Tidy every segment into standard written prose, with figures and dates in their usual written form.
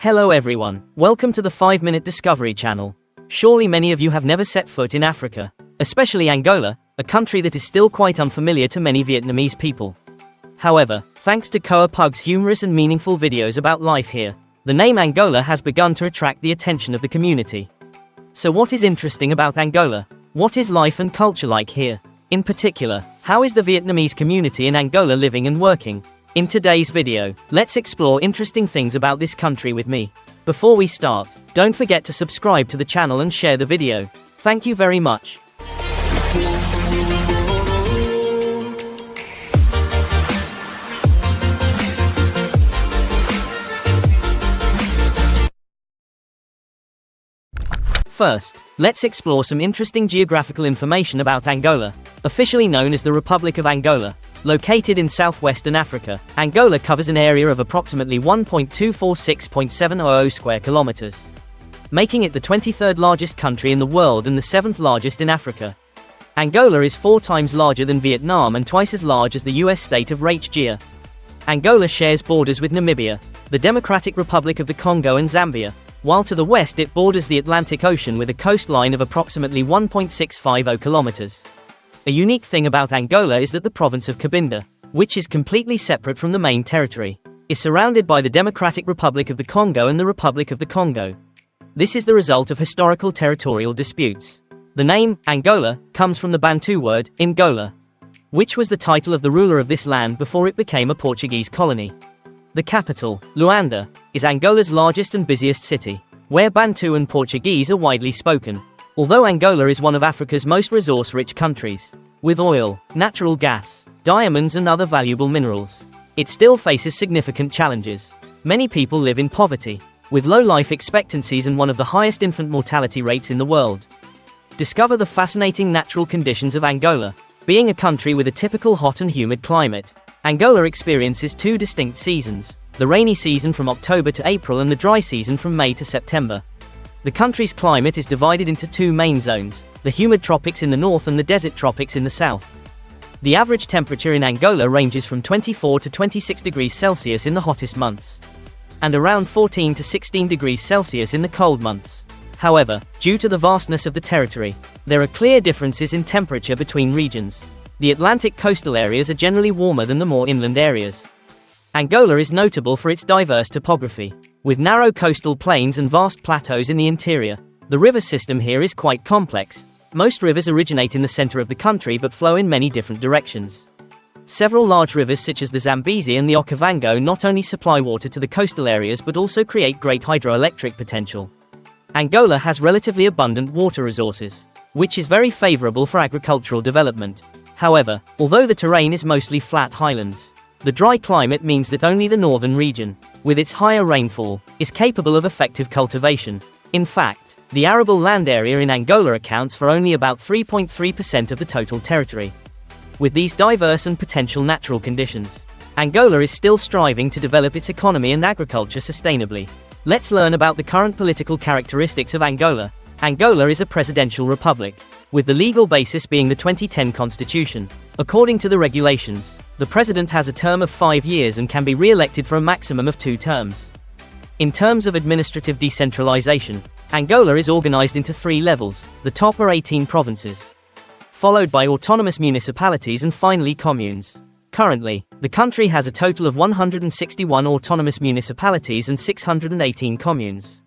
Hello everyone, welcome to the 5-Minute Discovery channel. Surely many of you have never set foot in Africa, especially Angola, a country that is still quite unfamiliar to many Vietnamese people. However, thanks to Koa Pug's humorous and meaningful videos about life here, the name Angola has begun to attract the attention of the community. So what is interesting about Angola? What is life and culture like here? In particular, how is the Vietnamese community in Angola living and working? In today's video, let's explore interesting things about this country with me. Before we start, don't forget to subscribe to the channel and share the video. Thank you very much. First, let's explore some interesting geographical information about Angola, officially known as the Republic of Angola. Located in southwestern Africa, Angola covers an area of approximately 1.246.700 square kilometers, making it the 23rd largest country in the world and the 7th largest in Africa. Angola is 4 times larger than Vietnam and twice as large as the US state of Rajia. Angola shares borders with Namibia, the Democratic Republic of the Congo and Zambia, while to the west it borders the Atlantic Ocean with a coastline of approximately 1.650 kilometers. A unique thing about Angola is that the province of Cabinda, which is completely separate from the main territory, is surrounded by the Democratic Republic of the Congo and the Republic of the Congo. This is the result of historical territorial disputes. The name, Angola, comes from the Bantu word, Ngola, which was the title of the ruler of this land before it became a Portuguese colony. The capital, Luanda, is Angola's largest and busiest city, where Bantu and Portuguese are widely spoken. Although Angola is one of Africa's most resource-rich countries, with oil, natural gas, diamonds and other valuable minerals, it still faces significant challenges. Many people live in poverty, with low life expectancies and one of the highest infant mortality rates in the world. Discover the fascinating natural conditions of Angola. Being a country with a typical hot and humid climate, Angola experiences 2 distinct seasons, the rainy season from October to April and the dry season from May to September. The country's climate is divided into 2 main zones, the humid tropics in the north and the desert tropics in the south. The average temperature in Angola ranges from 24 to 26 degrees Celsius in the hottest months, and around 14 to 16 degrees Celsius in the cold months. However, due to the vastness of the territory, there are clear differences in temperature between regions. The Atlantic coastal areas are generally warmer than the more inland areas. Angola is notable for its diverse topography, with narrow coastal plains and vast plateaus in the interior. The river system here is quite complex. Most rivers originate in the center of the country but flow in many different directions. Several large rivers such as the Zambezi and the Okavango not only supply water to the coastal areas but also create great hydroelectric potential. Angola has relatively abundant water resources, which is very favorable for agricultural development. However, although the terrain is mostly flat highlands, the dry climate means that only the northern region, with its higher rainfall, is capable of effective cultivation. In fact, the arable land area in Angola accounts for only about 3.3% of the total territory. With these diverse and potential natural conditions, Angola is still striving to develop its economy and agriculture sustainably. Let's learn about the current political characteristics of Angola. Angola is a presidential republic, with the legal basis being the 2010 constitution. According to the regulations, the president has a term of 5 years and can be re-elected for a maximum of 2 terms. In terms of administrative decentralization, Angola is organized into 3 levels. The top are 18 provinces, followed by autonomous municipalities and finally communes. Currently, the country has a total of 161 autonomous municipalities and 618 communes.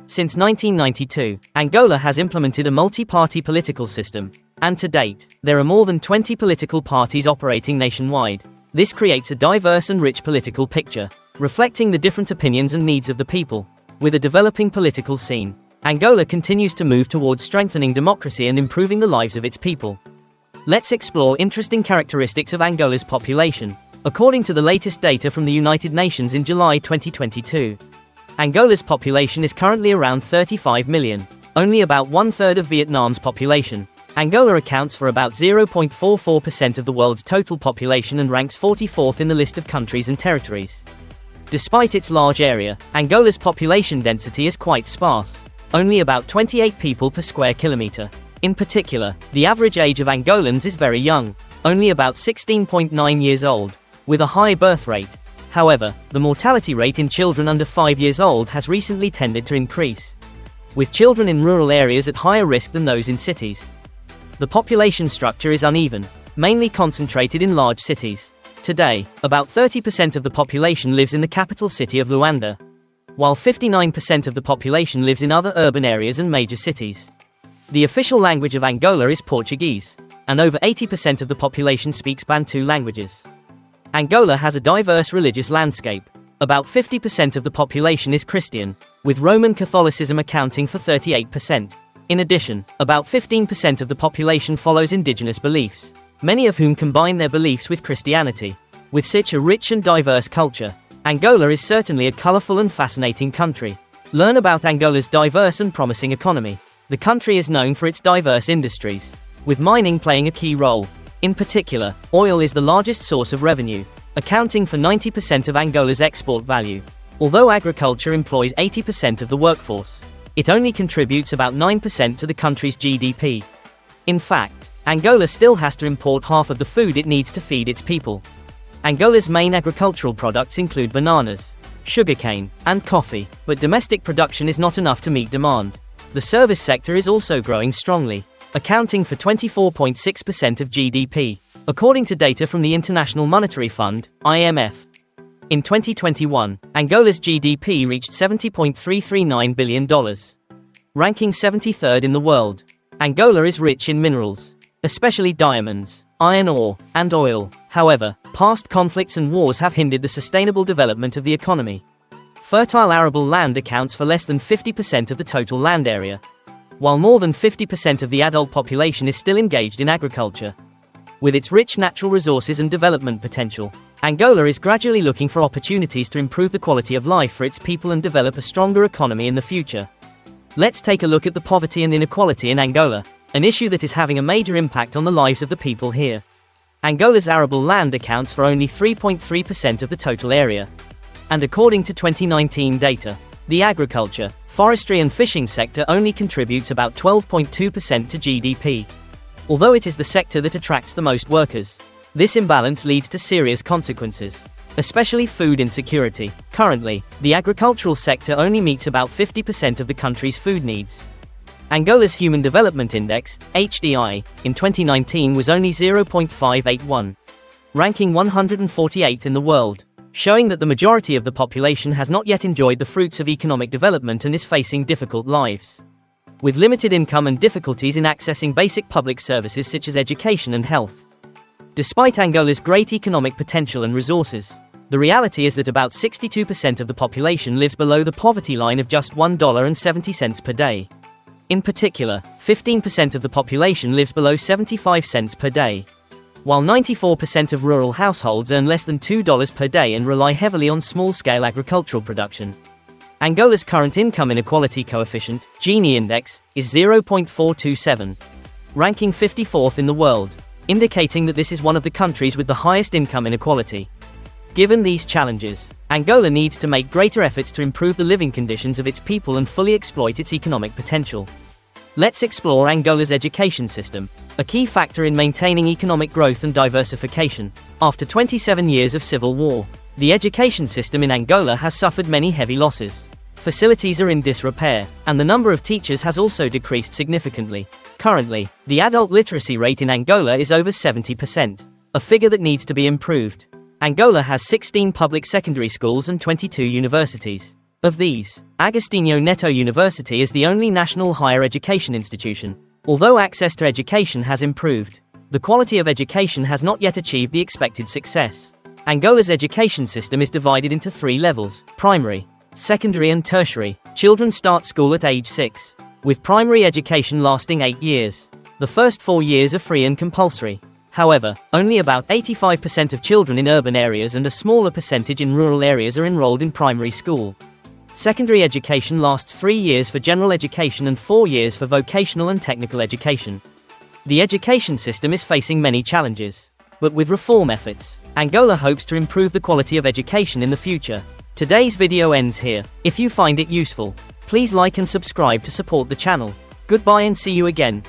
Since 1992, Angola has implemented a multi-party political system, and to date, there are more than 20 political parties operating nationwide. This creates a diverse and rich political picture, reflecting the different opinions and needs of the people. With a developing political scene, Angola continues to move towards strengthening democracy and improving the lives of its people. Let's explore interesting characteristics of Angola's population. According to the latest data from the United Nations in July 2022, Angola's population is currently around 35 million, only about 1/3 of Vietnam's population. Angola accounts for about 0.44% of the world's total population and ranks 44th in the list of countries and territories. Despite its large area, Angola's population density is quite sparse, only about 28 people per square kilometer. In particular, the average age of Angolans is very young, only about 16.9 years old, with a high birth rate. However, the mortality rate in children under 5 years old has recently tended to increase, with children in rural areas at higher risk than those in cities. The population structure is uneven, mainly concentrated in large cities. Today, about 30% of the population lives in the capital city of Luanda, while 59% of the population lives in other urban areas and major cities. The official language of Angola is Portuguese, and over 80% of the population speaks Bantu languages. Angola has a diverse religious landscape. About 50% of the population is Christian, with Roman Catholicism accounting for 38%. In addition, about 15% of the population follows indigenous beliefs, many of whom combine their beliefs with Christianity. With such a rich and diverse culture, Angola is certainly a colorful and fascinating country. Learn about Angola's diverse and promising economy. The country is known for its diverse industries, with mining playing a key role. In particular, oil is the largest source of revenue, accounting for 90% of Angola's export value. Although agriculture employs 80% of the workforce, it only contributes about 9% to the country's GDP. In fact, Angola still has to import half of the food it needs to feed its people. Angola's main agricultural products include bananas, sugarcane, and coffee, but domestic production is not enough to meet demand. The service sector is also growing strongly, accounting for 24.6% of GDP, according to data from the International Monetary Fund, IMF. In 2021, Angola's GDP reached $70.339 billion, ranking 73rd in the world. Angola is rich in minerals, especially diamonds, iron ore, and oil. However, past conflicts and wars have hindered the sustainable development of the economy. Fertile arable land accounts for less than 50% of the total land area, while more than 50% of the adult population is still engaged in agriculture. With its rich natural resources and development potential, Angola is gradually looking for opportunities to improve the quality of life for its people and develop a stronger economy in the future. Let's take a look at the poverty and inequality in Angola, an issue that is having a major impact on the lives of the people here. Angola's arable land accounts for only 3.3% of the total area. And according to 2019 data, the agriculture, forestry and fishing sector only contributes about 12.2% to GDP. Although it is the sector that attracts the most workers, this imbalance leads to serious consequences, especially food insecurity. Currently, the agricultural sector only meets about 50% of the country's food needs. Angola's Human Development Index, HDI, in 2019 was only 0.581, ranking 148th in the world, showing that the majority of the population has not yet enjoyed the fruits of economic development and is facing difficult lives, with limited income and difficulties in accessing basic public services such as education and health. Despite Angola's great economic potential and resources, the reality is that about 62% of the population lives below the poverty line of just $1.70 per day. In particular, 15% of the population lives below 75 cents per day, while 94% of rural households earn less than $2 per day and rely heavily on small-scale agricultural production. Angola's current income inequality coefficient, Gini index, is 0.427, ranking 54th in the world, indicating that this is one of the countries with the highest income inequality. Given these challenges, Angola needs to make greater efforts to improve the living conditions of its people and fully exploit its economic potential. Let's explore Angola's education system, a key factor in maintaining economic growth and diversification. After 27 years of civil war, the education system in Angola has suffered many heavy losses. Facilities are in disrepair, and the number of teachers has also decreased significantly. Currently, the adult literacy rate in Angola is over 70%, a figure that needs to be improved. Angola has 16 public secondary schools and 22 universities. Of these, Agostinho Neto University is the only national higher education institution. Although access to education has improved, the quality of education has not yet achieved the expected success. Angola's education system is divided into 3 levels: primary, secondary and tertiary. Children start school at age 6, with primary education lasting 8 years. The first 4 years are free and compulsory. However, only about 85% of children in urban areas and a smaller percentage in rural areas are enrolled in primary school. Secondary education lasts 3 years for general education and 4 years for vocational and technical education. The education system is facing many challenges, but with reform efforts, Angola hopes to improve the quality of education in the future. Today's video ends here. If you find it useful, please like and subscribe to support the channel. Goodbye and see you again.